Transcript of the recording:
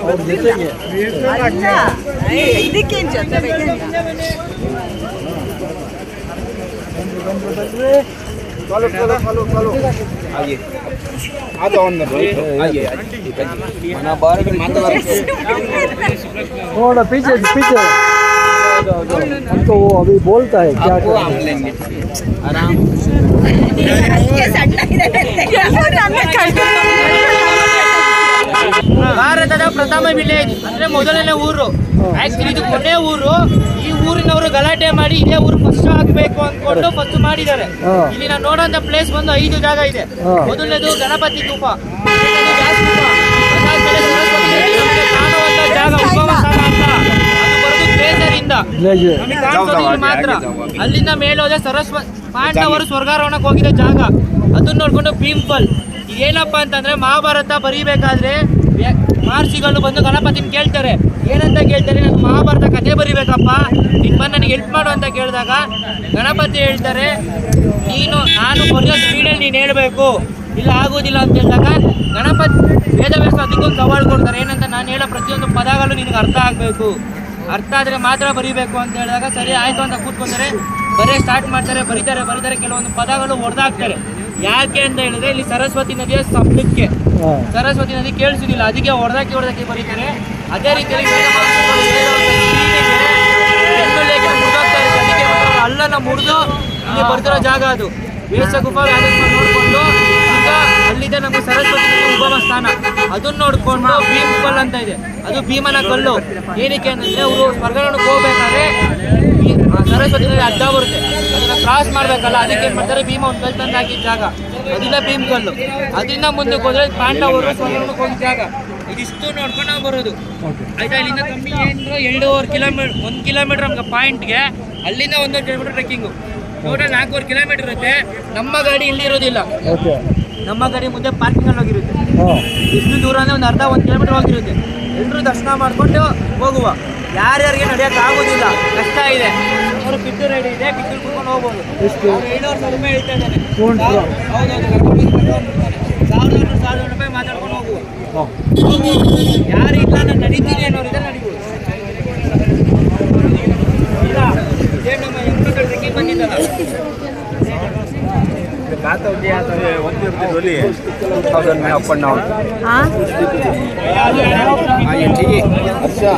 ಅವ್ರ ಜೊತೆಗೆ ಇದಕ್ಕೇನು ಜೊತೆ थोड़ा पीछे पीछे हमको वो अभी बोलता है क्या आराम ಭಾರತದ ಪ್ರಥಮ ವಿಲೇಜ್ ಅಂದ್ರೆ ಮೊದಲನೇ ಊರು. ಆಕ್ಚುಲಿ ಇದು ಕೊನೆ ಊರು. ಈ ಊರಿನವರು ಗಲಾಟೆ ಮಾಡಿ ಇದೇ ಊರು ಫಸ್ಟ್ ಆಗ್ಬೇಕು ಅನ್ಕೊಂಡು ಫಸ್ಟ್ ಮಾಡಿದ್ದಾರೆ. ಇಲ್ಲಿ ನಾವು ನೋಡೋಂತ ಪ್ಲೇಸ್ ಬಂದು 5 ಜಾಗ ಇದೆ. ಮೊದಲನೇದು ಗಣಪತಿ ಸ್ತೂಪ, ವ್ಯಾಸ ಸ್ತೂಪ, ಅದಾದ್ಮೇಲೆ ಸರಸ್ವತಿ ನದಿಗೆ ಕಾಣುವಂತ ಜಾಗ ಉದ್ಭವ ಸ್ಥಾನ ಅಂತ ಅದು ಬರೋದು ಗ್ಲೇಸರಿಂದ ನಮಗೆ ಕಾಣಿಸೋದು ಇಲ್ಲಿ ಮಾತ್ರ. ಅಲ್ಲಿಂದ ಮೇಲೆ ಹೋದ್ರೆ ಸರಸ್ವತಿ ಪಾಂಡವರು ಸ್ವರ್ಗಾರೋಹಣಕ್ಕೆ ಹೋಗಿದ್ದ ಜಾಗ, ಅದನ್ನ ನೋಡ್ಕೊಂಡು ಭೀಮ್ಪಲ್. ಏನಪ್ಪ ಅಂತಂದ್ರೆ ಮಹಾಭಾರತ ಬರೀಬೇಕಾದ್ರೆ ಮಹರ್ಷಿಗಳು ಬಂದು ಗಣಪತಿನ ಕೇಳ್ತಾರೆ. ಏನಂತ ಕೇಳ್ತಾರೆ, ನಾನು ಮಹಾಭಾರತ ಕಥೆ ಬರೀಬೇಕಪ್ಪ, ನೀನು ಬಂದು ನನಗೆ ಹೆಲ್ಪ್ ಮಾಡು ಅಂತ ಕೇಳಿದಾಗ ಗಣಪತಿ ಹೇಳ್ತಾರೆ, ನಾನು ಬರೆಯೋ ಸ್ಪೀಡಲ್ಲಿ ನೀನು ಹೇಳಬೇಕು, ಇಲ್ಲ ಆಗೋದಿಲ್ಲ ಅಂತ ಹೇಳಿದಾಗ ಗಣಪತಿ ವೇದವ್ಯಾಸ ಅದಕ್ಕೊಂದು ಸವಾಲು ಕೊಡ್ತಾರೆ. ಏನಂತ, ನಾನು ಹೇಳೋ ಪ್ರತಿಯೊಂದು ಪದಗಳು ನಿನಗೆ ಅರ್ಥ ಆಗಬೇಕು, ಅರ್ಥ ಆದರೆ ಮಾತ್ರ ಬರೀಬೇಕು ಅಂತ ಹೇಳಿದಾಗ ಸರಿ ಆಯಿತು ಅಂತ ಕೂತ್ಕೊತಾರೆ. ಬರೀ ಸ್ಟಾರ್ಟ್ ಮಾಡ್ತಾರೆ, ಬರೀತಾರೆ. ಕೆಲವೊಂದು ಪದಗಳು ಹೊಡೆದಾಕ್ತಾರೆ. ಯಾಕೆ ಅಂತ ಹೇಳಿದ್ರೆ ಇಲ್ಲಿ ಸರಸ್ವತಿ ನದಿಯ ಸಂಪಕ್ಕೆ ಸರಸ್ವತಿ ನದಿ ಕೇಳಿಸುದಿಲ್ಲ, ಅದಕ್ಕೆ ಹೊಡೆದಾಕಿ ಬರೀತಾರೆ. ಅದೇ ರೀತಿಯಲ್ಲಿ ಅಲ್ಲನ್ನ ಮುರಿದು ಇಲ್ಲಿ ಬರ್ತಿರೋ ಜಾಗ ಅದು ವೇಷ ಗುಫಾ ನೋಡಿಕೊಂಡು ಈಗ ಅಲ್ಲಿದೆ ನಮ್ಮ ಸರಸ್ವತಿ ನದಿ ಉಗಮ ಸ್ಥಾನ. ಅದನ್ನ ನೋಡಿಕೊಂಡು ಭೀಮ್ಪಲ್ ಅಂತ ಇದೆ, ಅದು ಭೀಮನ ಕಲ್ಲು. ಏನಕ್ಕೆ ಅಂತಂದ್ರೆ ಅವರು ಸ್ವರ್ಗಕ್ಕೆ ಹೋಗ್ಬೇಕಾದ್ರೆ ಸರಸ್ವತಿ ನದಿ ಅಡ್ಡ ಬರುತ್ತೆ, ಅದನ್ನ ಕ್ರಾಸ್ ಮಾಡ್ಬೇಕಲ್ಲ, ಅದಕ್ಕೆ ಏನ್ ಮಾಡ್ತಾರೆ, ಭೀಮ ಒಂದು ಕಲ್ ತಂದು ಹಾಕಿದ ಜಾಗ, ಅದನ್ನ ಭೀಮ್ ಕಲ್ಲು. ಅದರಿಂದ ಮುಂದಕ್ಕೆ ಹೋದ್ರೆ ಪಾಂಡವರು ಸ್ವರ್ಗಕ್ಕೆ ಹೋಗಿದ ಜಾಗ. ಇದಿಷ್ಟು ನೋಡ್ಕೊಂಡು ನಾವು ಬರೋದು ಆಯ್ತಾ. ಇಲ್ಲಿಂದ ಕಮ್ಮಿ ಏನು 2.5 ಕಿಲೋಮೀಟರ್, 1 ಕಿಲೋಮೀಟರ್ ನಮ್ಗೆ ಪಾಯಿಂಟ್ಗೆ, ಅಲ್ಲಿಂದ 1 ಕಿಲೋಮೀಟರ್ ಟ್ರೆಕ್ಕಿಂಗು. ಟೋಟಲ್ 4.5 ಕಿಲೋಮೀಟರ್ ಇರುತ್ತೆ. ನಮ್ಮ ಗಾಡಿ ಇಲ್ಲಿ ಇರೋದಿಲ್ಲ, ನಮ್ಮ ಗಾಡಿ ಮುಂದೆ ಪಾರ್ಕಿಂಗ್ ಅಲ್ಲಿ ಹೋಗಿರುತ್ತೆ. ಇಷ್ಟು ದೂರ ಅಂದ್ರೆ ಒಂದು ಅರ್ಧ 1 ಕಿಲೋಮೀಟರ್ ಹೋಗಿರುತ್ತೆ. ಎಲ್ಲರೂ ದರ್ಶನ ಮಾಡ್ಕೊಂಡು ಹೋಗುವ. ಯಾರ್ಯಾರಿಗೆ ನಡೆಯೋಕೆ ಆಗೋದಿಲ್ಲ, ಕಷ್ಟ ಇದೆ, ಅವರು ಪಿಟ್ಟು ರೆಡಿ ಇದೆ, ಪಿಟ್ಟು ಕುತ್ಕೊಂಡು ಹೋಗ್ಬೋದು. 700 ರೂಪಾಯಿ ಹೇಳ್ತಾ ಇದ್ದಾನೆ. ಹೌದೌದು, 1,000 ರೂಪಾಯಿ ಮಾತಾಡ್ಕೊಂಡು ಹೋಗುವ. ಯಾರು ಇಲ್ಲ ನಾನು ನಡೀತೀನಿ ಅನ್ನೋರು ಇದ್ರೆ ನಡೀಬೋದು. ಇಲ್ಲ ಇದೇ ನಮ್ಮ ಹೆಣ್ಮಕ್ಳು ಟ್ರೆಕ್ಕಿಂಗ್ ಬಂದಿದ್ದಲ್ಲ, हाँ